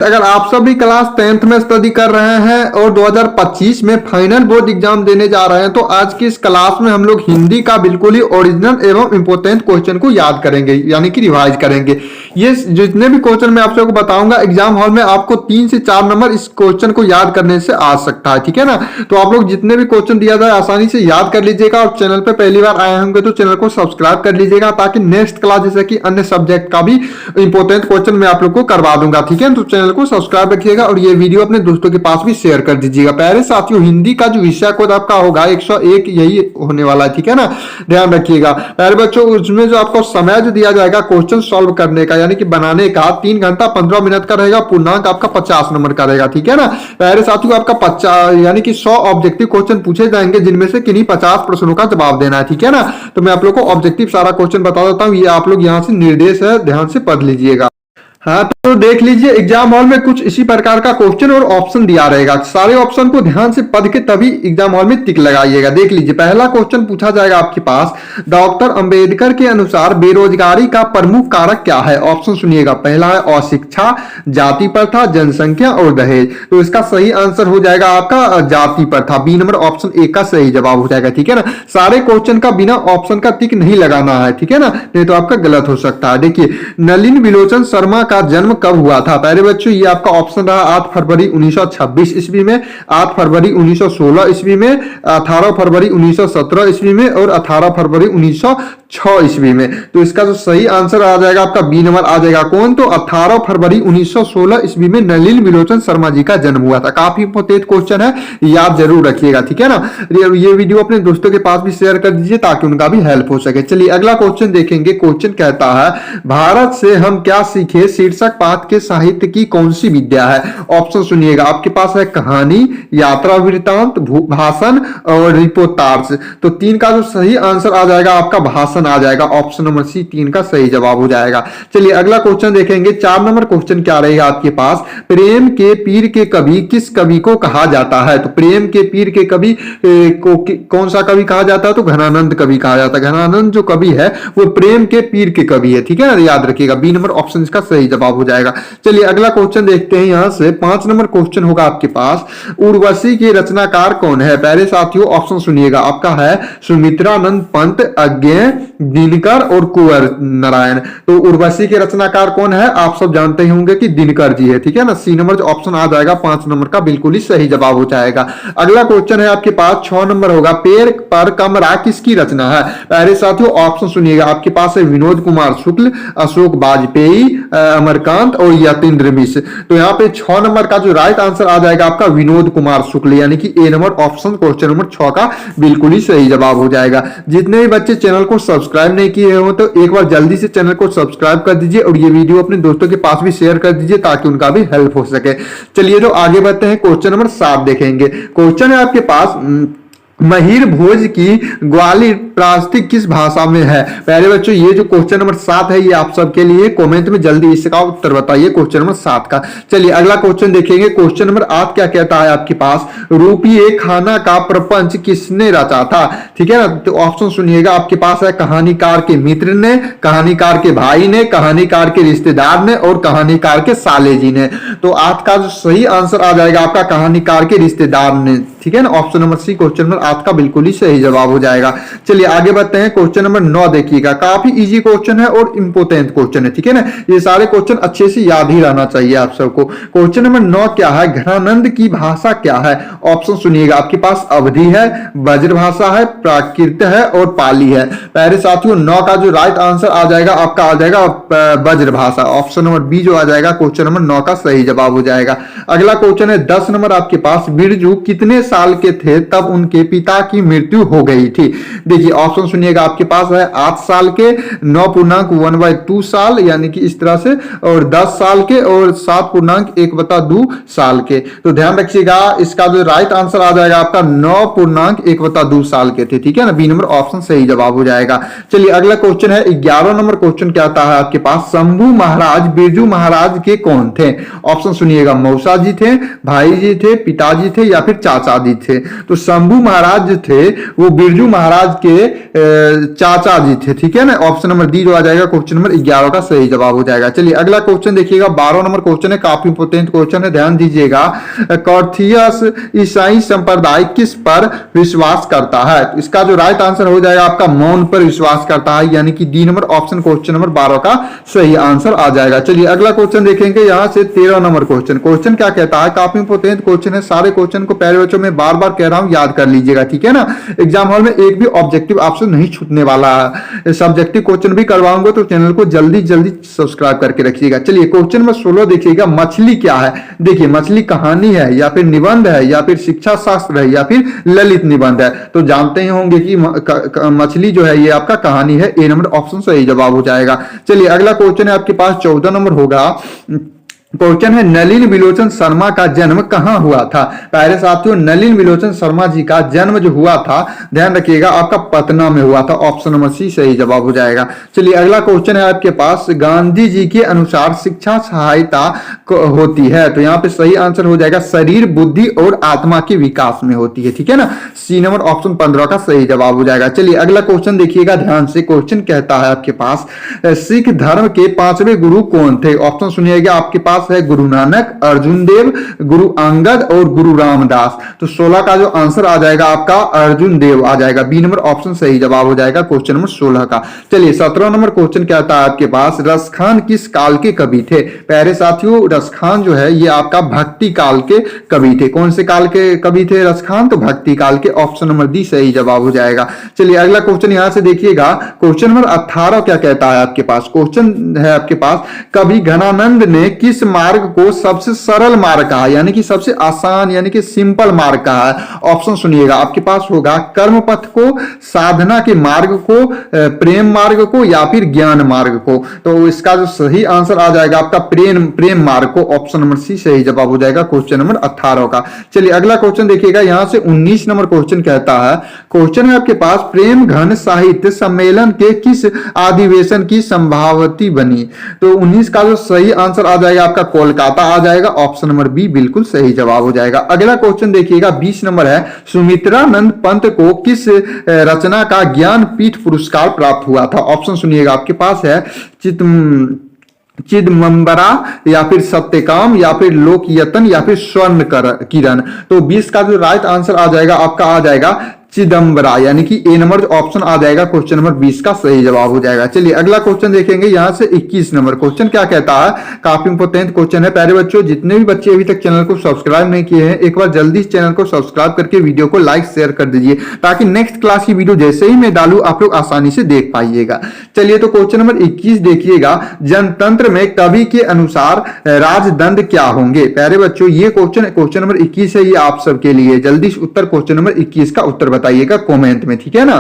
अगर आप सभी क्लास 10th में स्टडी कर रहे हैं और 2025 में फाइनल बोर्ड एग्जाम देने जा रहे हैं तो आज की इस क्लास में हम लोग हिंदी का बिल्कुल ही ओरिजिनल एवं इंपोर्टेंट क्वेश्चन को याद करेंगे, यानी कि रिवाइज करेंगे। ये जितने भी क्वेश्चन मैं आप सबको बताऊंगा एग्जाम हॉल में, आपको 3 से 4 नंबर इस क्वेश्चन को याद करने से आ सकता है, ठीक है ना। तो आप लोग जितने भी क्वेश्चन दिया जाए आसानी से याद कर लीजिएगा और चैनल पर पहली बार आए होंगे तो चैनल को सब्सक्राइब कर लीजिएगा ताकि नेक्स्ट क्लास जैसे कि अन्य सब्जेक्ट का भी इंपोर्टेंट क्वेश्चन मैं आप लोग को करवा दूंगा, ठीक है। तो चैनल को सब्सक्राइब रखिएगा और ये वीडियो अपने दोस्तों के पास भी शेयर कर दीजिएगा। प्यारे साथियों, हिंदी का जो विषय कोड आपका होगा 101 यही होने वाला है, ठीक है ना, ध्यान रखिएगा। प्यारे बच्चों, उसमें जो आपको समय जो दिया जाएगा क्वेश्चन सॉल्व करने का यानी कि बनाने का 3 घंटा 15 मिनट का रहेगा, पूर्णांक आपका 50 नंबर का रहेगा, ठीक है ना। प्यारे साथियों, आपका 50 यानी कि 100 ऑब्जेक्टिव क्वेश्चन पूछे जाएंगे जिनमें से किन्हीं 50 प्रश्नों का जवाब देना है, ठीक है ना। तो मैं आप लोग को ऑब्जेक्टिव सारा क्वेश्चन बता देता हूं, ये आप लोग यहाँ से निर्देश है, ध्यान से पढ़ लीजिएगा। हाँ, तो देख लीजिए एग्जाम हॉल में कुछ इसी प्रकार का क्वेश्चन और ऑप्शन दिया रहेगा। सारे ऑप्शन को ध्यान से पढ़ के तभी एग्जाम हॉल में टिक लगाइएगा। देख लीजिए, पहला क्वेश्चन पूछा जाएगा आपके पास, डॉक्टर अंबेडकर के अनुसार बेरोजगारी का प्रमुख कारक क्या है। ऑप्शन सुनिएगा, पहला है अशिक्षा, जाति प्रथा, जनसंख्या और दहेज। तो इसका सही आंसर हो जाएगा आपका जाति प्रथा, बी नंबर ऑप्शन ए का सही जवाब हो जाएगा, ठीक है ना। सारे क्वेश्चन का बिना ऑप्शन का टिक नहीं लगाना है, ठीक है ना, नहीं तो आपका गलत हो सकता है। देखिए, नलिन विलोचन शर्मा का जन्म कब हुआ था। प्यारे बच्चों, ये आपका ऑप्शन रहा 8 फरवरी 1926 ईस्वी में, 8 फरवरी 1916 ईस्वी में, 18 फरवरी 1917 ईस्वी में और 18 फरवरी 1906 ईस्वी में। तो इसका जो सही आंसर आ जाएगा आपका बी नंबर आ जाएगा। कौन? तो 18 फरवरी 1916 ईस्वी में नलिन विलोचन शर्मा जी का जन्म हुआ था। काफी इंपोर्टेंट क्वेश्चन है, याद जरूर रखिएगा, ठीक है ना। ये वीडियो अपने दोस्तों के पास भी शेयर कर दीजिए ताकि उनका भी हेल्प हो सके। चलिए अगला क्वेश्चन देखेंगे। क्वेश्चन कहता है, भारत से हम क्या सीखे शीर्षक पाठ के साहित्य की कौन सी विद्या है। ऑप्शन सुनिएगा, आपके पास है कहानी, यात्रा वृत्तांत, भाषण और रिपोर्टार्स। तो 3 का जो सही आंसर आ जाएगा आपका भाषण आ जाएगा, ऑप्शन नंबर सी 3 का सही जवाब हो जाएगा। चलिए अगला क्वेश्चन देखेंगे। 4 नंबर क्वेश्चन क्या रहेगा आपके पास, प्रेम के पीर के कवि किस कवि को कहा जाता है। तो प्रेम के पीर के कवि को कौन सा कवि कहा जाता है, तो घनानंद कवि कहा जाता है। घनानंद जो कवि है वो प्रेम के पीर के कवि है, ठीक है ना, याद रखिएगा, बी नंबर ऑप्शन इसका सही जवाब हो जाएगा। चलिए अगला क्वेश्चन देखते हैं। यहां से 5 नंबर क्वेश्चन होगा आपके पास, उर्वशी के रचनाकार कौन है। प्यारे साथियों, ऑप्शन सुनिएगा, आपका है सुमित्रानंद पंत, अज्ञेय, दिनकर और कुंवर नारायण। तो उर्वशी के रचनाकार कौन है, आप सब जानते ही होंगे कि दिनकर जी है, ठीक है ना। सी नंबर जो ऑप्शन आ जाएगा 5 नंबर का बिल्कुल ही सही जवाब हो जाएगा। अगला क्वेश्चन है आपके पास 6 नंबर होगा, पेड़ पर कमरा किसकी रचना है। प्यारे साथियों, ऑप्शन सुनिएगा, आपके पास है विनोद कुमार शुक्ल, अशोक वाजपेयी, अमरकांत और यतीन्द्र मिश्र। तो यहाँ पे 6 नंबर का जो राइट आंसर आ जाएगा आपका विनोद कुमार शुक्ल, यानी कि ए नंबर ऑप्शन क्वेश्चन नंबर 6 का बिल्कुल ही सही जवाब हो जाएगा। जितने भी बच्चे चैनल को सब्सक्राइब नहीं किए हो तो एक बार जल्दी से चैनल को सब्सक्राइब कर दीजिए और ये वीडियो अपने दोस्तों के पास भी शेयर कर दीजिए ताकि उनका भी हेल्प हो सके। चलिए तो आगे बढ़ते हैं, क्वेश्चन नंबर 7 देखेंगे। क्वेश्चन है आपके पास, महिर भोज की ग्वालियर प्रास्तिक किस भाषा में है। प्यारे बच्चों, ये जो क्वेश्चन नंबर 7 है ये आप सबके लिए, कमेंट में जल्दी इसका उत्तर बताइए क्वेश्चन नंबर 7 का। चलिए अगला क्वेश्चन देखेंगे। क्वेश्चन नंबर 8 क्या कहता है आपके पास, रूपीए खाना का प्रपंच किसने रचा था। ठीक है ना, तो ऑप्शन सुनिएगा, आपके पास है कहानीकार के मित्र ने, कहानीकार के भाई ने, कहानीकार के रिश्तेदार ने और कहानीकार के साले जी ने। तो 8 का जो सही आंसर आ जाएगा आपका कहानीकार के रिश्तेदार ने, ठीक है ना, option number C question number 8 का बिल्कुल ही सही जवाब हो जाएगा। चलिए आगे बढ़ते हैं। क्वेश्चन नंबर 9 देखिएगा, काफी इजी क्वेश्चन है और इंपोर्टेंट क्वेश्चन है, ठीक है ना। ये सारे क्वेश्चन अच्छे से याद ही रहना चाहिए आप सबको। क्वेश्चन नंबर 9 क्या है, घनानंद की भाषा क्या है। ऑप्शन सुनिएगा, आपके पास अवधी है, ब्रज भाषा है, प्राकृत है और पाली है। प्यारे साथियों, 9 का जो राइट आंसर आ जाएगा आपका आ जाएगा ब्रज भाषा, ऑप्शन नंबर बी जो आ जाएगा क्वेश्चन नंबर 9 का सही जवाब हो जाएगा। अगला क्वेश्चन है 10 नंबर आपके पास, बिरजू कितने साल के थे तब उनके पिता की मृत्यु हो गई थी। देखिए ऑप्शन सुनिएगा, आपके पास है 8 साल के, 9.1/2 साल यानी कि इस तरह से, और 10 साल के और 7.1/2 साल के। तो ध्यान रखिएगा, इसका जो राइट आंसर आ जाएगा आपका 9.1/2 साल के थे, ठीक है ना, बी नंबर ऑप्शन सही जवाब हो जाएगा। चलिए अगला क्वेश्चन है 11 नंबर क्वेश्चन क्या आता है आपके पास, शंभू महाराज बिरजू महाराज के कौन थे। ऑप्शन सुनिएगा, मौसा जी थे, भाई जी थे, पिताजी थे या फिर चाचा जी थे। तो शंभू महाराज महाराज जो थे वो बिरजू महाराज के चाचा जी थे, ठीक है ना। ऑप्शन नंबर डी जो आ जाएगा क्वेश्चन नंबर 11 का सही जवाब हो जाएगा। चलिए अगला क्वेश्चन देखिएगा, 12 नंबर क्वेश्चन है, काफी इंपोर्टेंट क्वेश्चन है, ध्यान दीजिएगा। कॉर्थियस ईसाई संप्रदाय किस पर विश्वास करता है? तो इसका जो राइट आंसर हो जाएगा आपका मौन पर विश्वास करता है, यानी कि D number option question number 12 का सही आंसर आ जाएगा। चलिए अगला क्वेश्चन देखेंगे, यहां से 13 नंबर क्वेश्चन क्या कहता है, काफी इंपोर्टेंट क्वेश्चन है, सारे क्वेश्चन को प्यारे बच्चों में बार बार कह रहा हूं याद कर लीजिएगा, ठीक है ना। एग्जाम हॉल में एक भी ऑब्जेक्टिव आपसे नहीं छूटने वाला है, सब्जेक्टिव क्वेश्चन भी करवाऊंगा, तो चैनल को जल्दी जल्दी सब्सक्राइब करके रखिएगा। चलिए क्वेश्चन नंबर 16 देखिएगा, मछली क्या है? देखिए मछली कहानी है या फिर निबंध है या फिर शिक्षा शास्त्र है या फिर ललित निबंध है? तो जानते ही होंगे कि मछली जो है ये आपका कहानी है, ए नंबर ऑप्शन सही जवाब हो जाएगा। चलिए अगला क्वेश्चन है आपके पास 14 नंबर होगा, क्वेश्चन है नलिन विलोचन शर्मा का जन्म कहां हुआ था? प्यारे साथियों नलिन विलोचन शर्मा जी का जन्म जो हुआ था, ध्यान रखिएगा, आपका पटना में हुआ था, ऑप्शन नंबर सी सही जवाब हो जाएगा। चलिए अगला क्वेश्चन है आपके पास, गांधी जी के अनुसार शिक्षा सहायता होती है, तो यहाँ पे सही आंसर हो जाएगा शरीर बुद्धि और आत्मा के विकास में होती है, ठीक है ना, सी नंबर ऑप्शन 15 का सही जवाब हो जाएगा। चलिए अगला क्वेश्चन देखिएगा ध्यान से, क्वेश्चन कहता है आपके पास सिख धर्म के 5वें गुरु कौन थे? ऑप्शन सुनिएगा, आपके पास है गुरु नानक, अर्जुन देव, गुरु अंगद और गुरु रामदास। तो 16 का जो आंसर आ जाएगा आपका अर्जुन देव आ जाएगा, बी नंबर ऑप्शन सही जवाब हो जाएगा क्वेश्चन नंबर 16 का। चलिए 17 नंबर क्वेश्चन क्या आता है आपके पास, रसखान किस काल के कवि थे? प्यारे साथियों रसखान जो है ये आपका भक्ति काल के कवि थे। कौन से काल के कवि थे रसखान? तो भक्ति काल के, ऑप्शन नंबर डी सही जवाब हो जाएगा। चलिए अगला क्वेश्चन यहां से देखिएगा, क्वेश्चन नंबर 18 क्या कहता है आपके पास, क्वेश्चन है आपके पास, कवि घनानंद ने किस मार्ग को सबसे सरल मार्ग कहा, यानी कि सबसे आसान यानी कि सिंपल मार्ग कहा है? ऑप्शन सुनिएगा, आपके पास होगा कर्म पथ को, साधना के मार्ग को, प्रेम मार्ग को या फिर ज्ञान मार्ग को। तो इसका जो सही आंसर आ जाएगा आपका प्रेम मार्ग को, ऑप्शन नंबर सी सही जवाब हो जाएगा क्वेश्चन नंबर 18 का। चलिए अगला क्वेश्चन देखिएगा, यहां से 19 नंबर क्वेश्चन कहता है, क्वेश्चन है आपके पास, प्रेम घन साहित्य सम्मेलन के किस अधिवेशन की संभावती बनी? तो 19 का जो सही आंसर आ जाएगा आपका कोलकाता आ जाएगा, ऑप्शन नंबर बी बिल्कुल सही जवाब हो जाएगा। अगला क्वेश्चन देखिएगा 20 नंबर है, सुमित्रानंद पंत को किस रचना का ज्ञानपीठ पुरस्कार प्राप्त हुआ था? ऑप्शन सुनिएगा, आपके पास है चिदम्बरा या फिर सत्यकाम या फिर लोक यतन या फिर स्वर्ण किरण। तो 20 का जो राइट आंसर आ जाएगा आपका आ जाएगा चिदम्बरा, यानी कि ए नंबर ऑप्शन आ जाएगा क्वेश्चन नंबर 20 का सही जवाब हो जाएगा। चलिए अगला क्वेश्चन देखेंगे, यहां से 21 नंबर क्वेश्चन क्या कहता है, काफी इंपोर्टेंट क्वेश्चन है। प्यारे बच्चों जितने भी बच्चे अभी तक चैनल को सब्सक्राइब नहीं किए हैं, एक बार जल्दी चैनल को सब्सक्राइब करके वीडियो को लाइक शेयर कर दीजिए, ताकि नेक्स्ट क्लास की वीडियो जैसे ही मैं डालू आप लोग आसानी से देख पाइएगा। चलिए तो क्वेश्चन नंबर 21 देखिएगा, जनतंत्र में कवि के अनुसार राजदंड क्या होंगे? प्यारे बच्चों ये क्वेश्चन नंबर 21 है, ये आप सबके लिए, जल्दी उत्तर क्वेश्चन नंबर 21 का उत्तर बताइएगा कमेंट में, ठीक है ना।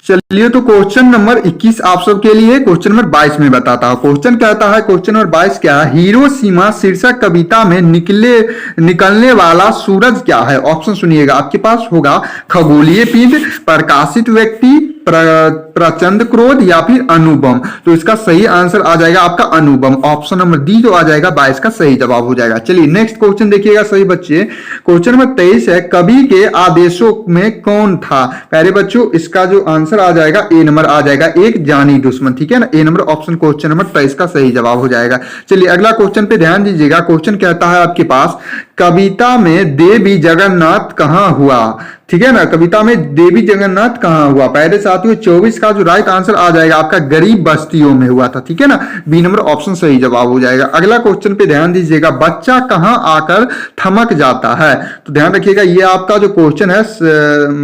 चलिए तो क्वेश्चन नंबर 21 आप सबके लिए, क्वेश्चन नंबर 22 में बताता हूं। क्वेश्चन कहता है, क्वेश्चन नंबर 22 क्या है, हिरोशिमा शीर्षक कविता में निकलने वाला सूरज क्या है? ऑप्शन सुनिएगा, आपके पास होगा खगोलीय पिंड, प्रकाशित व्यक्ति, प्रचंड क्रोध या फिर अनुपम। तो इसका सही आंसर आ जाएगा आपका अनुपम, ऑप्शन नंबर डी जो आ जाएगा 22 का सही जवाब हो जाएगा। चलिए नेक्स्ट क्वेश्चन देखिएगा सही बच्चे, क्वेश्चन नंबर 23 है, कवि के आदेशों में कौन था? प्यारे बच्चों इसका जो आंसर आ जाएगा ए नंबर आ जाएगा, एक जानी दुश्मन, ठीक है ना, ए नंबर ऑप्शन क्वेश्चन नंबर 23 का सही जवाब हो जाएगा। चलिए अगला क्वेश्चन पे ध्यान दीजिएगा, क्वेश्चन कहता है आपके पास, कविता में देवी जगन्नाथ कहां हुआ? ठीक है ना, कविता में देवी जगन्नाथ कहां हुआ? पहले साथियों 24 का जो राइट आंसर आ जाएगा आपका गरीब बस्तियों में हुआ था, ठीक है ना, बी नंबर ऑप्शन सही जवाब हो जाएगा। अगला क्वेश्चन पे ध्यान दीजिएगा, बच्चा कहां आकर थमक जाता है? तो ध्यान रखिएगा ये आपका जो क्वेश्चन है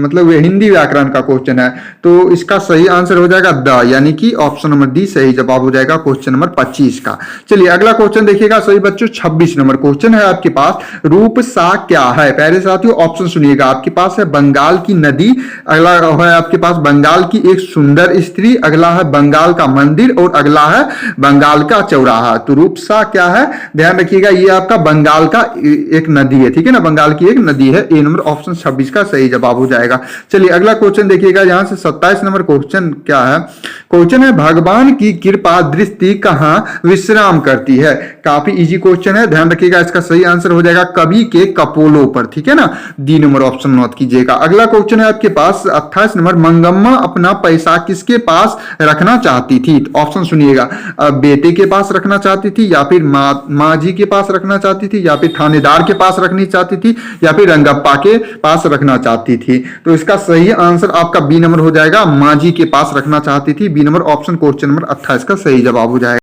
मतलब हिंदी व्याकरण का क्वेश्चन है, तो इसका सही आंसर हो जाएगा द, यानी कि ऑप्शन नंबर डी सही जवाब हो जाएगा क्वेश्चन नंबर 25 का। चलिए अगला क्वेश्चन देखिएगा सही बच्चों, 26 नंबर क्वेश्चन है आपके पास, रूप सा क्या है? पहले साथियों ऑप्शन सुनिएगा, आपके पास है बंगाल की नदी, अगला है आपके पास बंगाल की एक सुंदर स्त्री, अगला है बंगाल का मंदिर और अगला है बंगाल का चौराहा। तो रूपसा क्या है? ध्यान रखिएगा ये आपका बंगाल का एक नदी है, ठीक है ना, बंगाल की एक नदी है, ए नंबर ऑप्शन 26 का सही जवाब हो जाएगा। चलिए अगला क्वेश्चन देखिएगा, यहां से 27 नंबर क्वेश्चन क्या है, क्वेश्चन है भगवान की कृपा दृष्टि कहां विश्राम करती है? काफी इजी क्वेश्चन है, ध्यान रखिएगा। इसका सही आंसर हो जाएगा कवि के कपोलों पर, ठीक है ना, डी नंबर ऑप्शन नोट कीजिएगा। अगला क्वेश्चन है आपके पास 28 नंबर, मंगम्मा अपना पैसा किसके पास रखना चाहती थी? ऑप्शन सुनिएगा, बेटे के पास रखना चाहती थी, या फिर माँ जी के पास रखना चाहती थी, या फिर थानेदार के पास रखनी चाहती थी, या फिर रंगप्पा के पास रखना चाहती थी। तो इसका सही आंसर आपका बी नंबर हो जाएगा, माँ जी के पास रखना चाहती थी। B number option question number 28 का सही जवाब हो जाएगा।